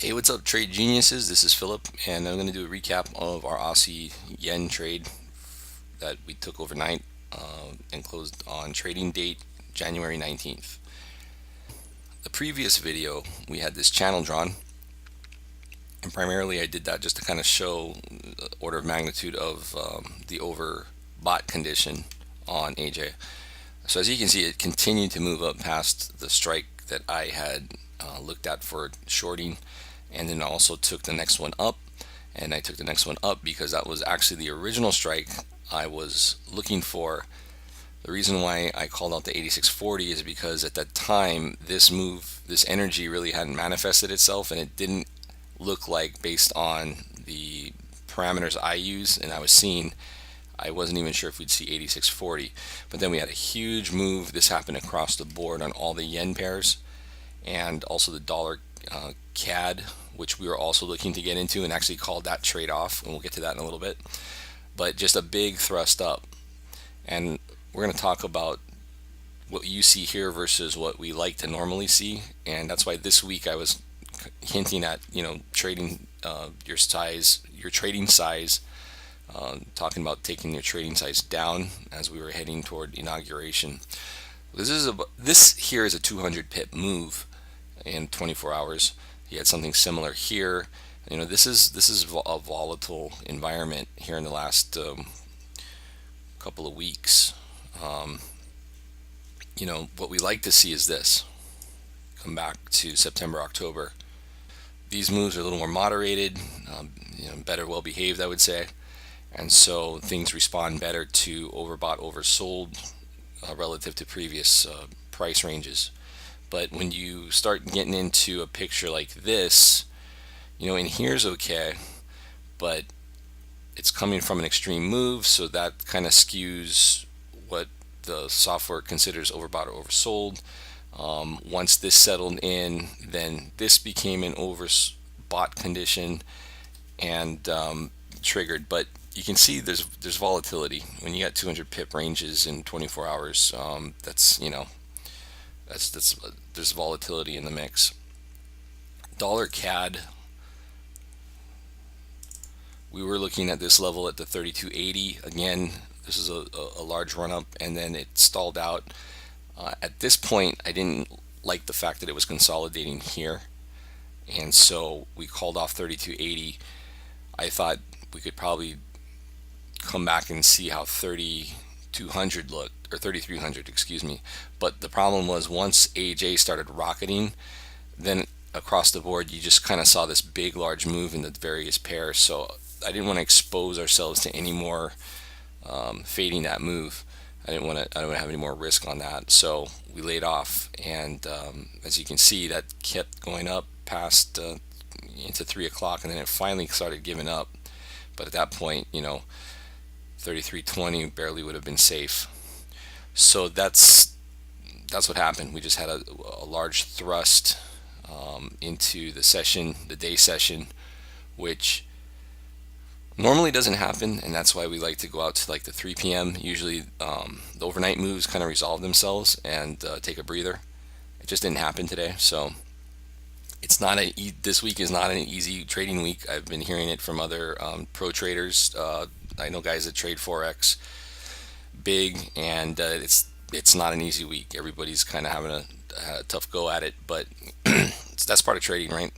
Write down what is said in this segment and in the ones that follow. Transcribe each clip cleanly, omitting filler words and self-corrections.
Hey, what's up, trade geniuses? This is Philip, and I'm going to do a recap of our Aussie yen trade that we took overnight and closed on trading date January 19th. The previous video, we had this channel drawn, and primarily I did that just to kind of show the order of magnitude of the overbought condition on AJ. So as you can see, it continued to move up past the strike that I had looked at for shorting, and then also took the next one up. And I took the next one up because that was actually the original strike I was looking for. The reason why I called out the 8640 is because at that time, this move, this energy really hadn't manifested itself, and it didn't look like, based on the parameters I use and I was seeing, I wasn't even sure if we'd see 8640. But then we had a huge move. This happened across the board on all the yen pairs and also the dollar CAD, which we were also looking to get into, and actually called that trade off, and we'll get to that in a little bit. But just a big thrust up, and we're going to talk about what you see here versus what we like to normally see. And that's why this week I was hinting at, trading your size, your trading size, talking about taking your trading size down as we were heading toward inauguration. This here is a 200 pip move in 24 hours. He had something similar here. This is a volatile environment here in the last couple of weeks. What we like to see is this. Come back to September, October. These moves are a little more moderated, better well behaved, I would say. And so things respond better to overbought, oversold relative to previous price ranges. But when you start getting into a picture like this, in here's okay, but it's coming from an extreme move, so that kind of skews what the software considers overbought or oversold. Once this settled in, then this became an overbought condition and triggered. But you can see there's volatility when you got 200 pip ranges in 24 hours. There's volatility in the mix. Dollar CAD, we were looking at this level at the 3280. Again, this is a large run up, and then it stalled out. At this point, I didn't like the fact that it was consolidating here, and so we called off 3280. I thought we could probably come back and see how 3200 looked, or 3300, excuse me. But the problem was, once AJ started rocketing, then across the board you just kind of saw this big large move in the various pairs. So I didn't want to expose ourselves to any more fading that move. I didn't want to have any more risk on that, so we laid off. And as you can see, that kept going up past into 3 o'clock, and then it finally started giving up. But at that point, 3320 barely would have been safe. So that's what happened. We just had a large thrust into the session, the day session, which normally doesn't happen, and that's why we like to go out to like the 3 p.m. Usually the overnight moves kind of resolve themselves and take a breather. It just didn't happen today, so this week is not an easy trading week. I've been hearing it from other pro traders. I know guys that trade forex big, and it's not an easy week. Everybody's kind of having a tough go at it, but that's part of trading, right?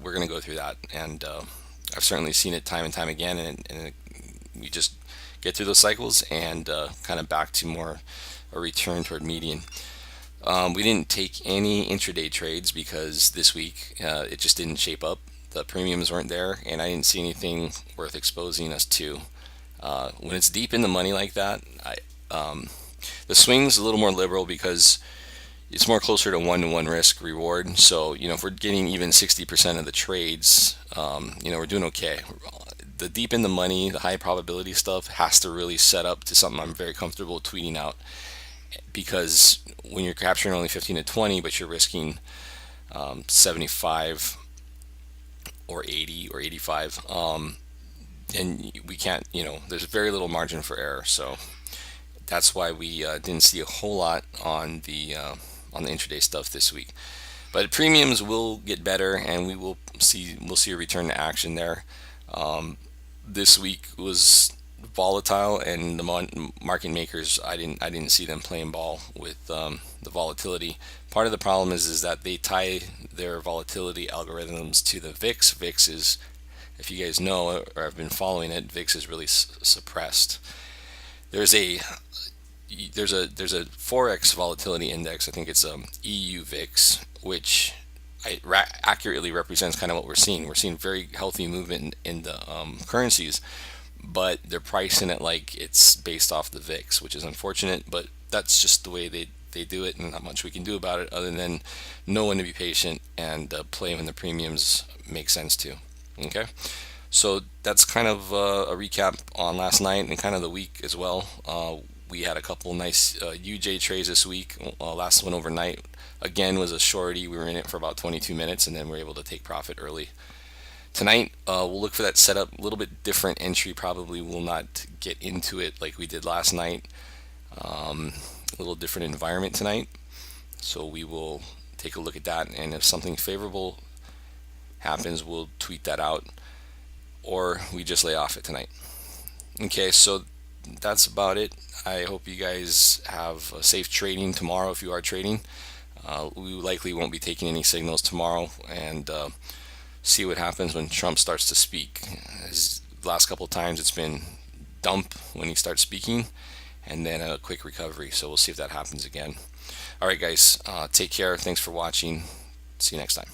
We're going to go through that, and I've certainly seen it time and time again, and we just get through those cycles and kind of back to more a return toward median. We didn't take any intraday trades because this week it just didn't shape up. The premiums weren't there, and I didn't see anything worth exposing us to. When it's deep in the money like that, the swing's a little more liberal because it's more closer to one-to-one risk reward. So if we're getting even 60% of the trades, we're doing okay. The deep in the money, the high probability stuff has to really set up to something I'm very comfortable tweeting out, because when you're capturing only 15 to 20, but you're risking 75 or 80 or 85, and we can't, there's very little margin for error. So that's why we didn't see a whole lot on the intraday stuff this week. But premiums will get better, and we'll see a return to action there. This week was volatile, and the market makers, I didn't see them playing ball with the volatility. Part of the problem is that they tie their volatility algorithms to the VIX. VIX is, if you guys know or have been following it, VIX is really suppressed. There's a there's a forex volatility index. I think it's EU VIX, which accurately represents kind of what we're seeing. We're seeing very healthy movement in the currencies, but they're pricing it like it's based off the VIX, which is unfortunate. But that's just the way they do it, and not much we can do about it other than know when to be patient and play when the premiums make sense too. Okay, so that's kind of a recap on last night and kind of the week as well. We had a couple nice UJ trades this week. Last one overnight again was a shorty. We were in it for about 22 minutes, and then we were able to take profit early. Tonight, we'll look for that setup. A little bit different entry. Probably will not get into it like we did last night. A little different environment tonight. So we will take a look at that. And if something favorable happens, we'll tweet that out. Or we just lay off it tonight. Okay, so that's about it. I hope you guys have a safe trading tomorrow if you are trading. We likely won't be taking any signals tomorrow, and see what happens when Trump starts to speak. As the last couple of times, it's been dump when he starts speaking, and then a quick recovery. So we'll see if that happens again. All right, guys, take care. Thanks for watching. See you next time.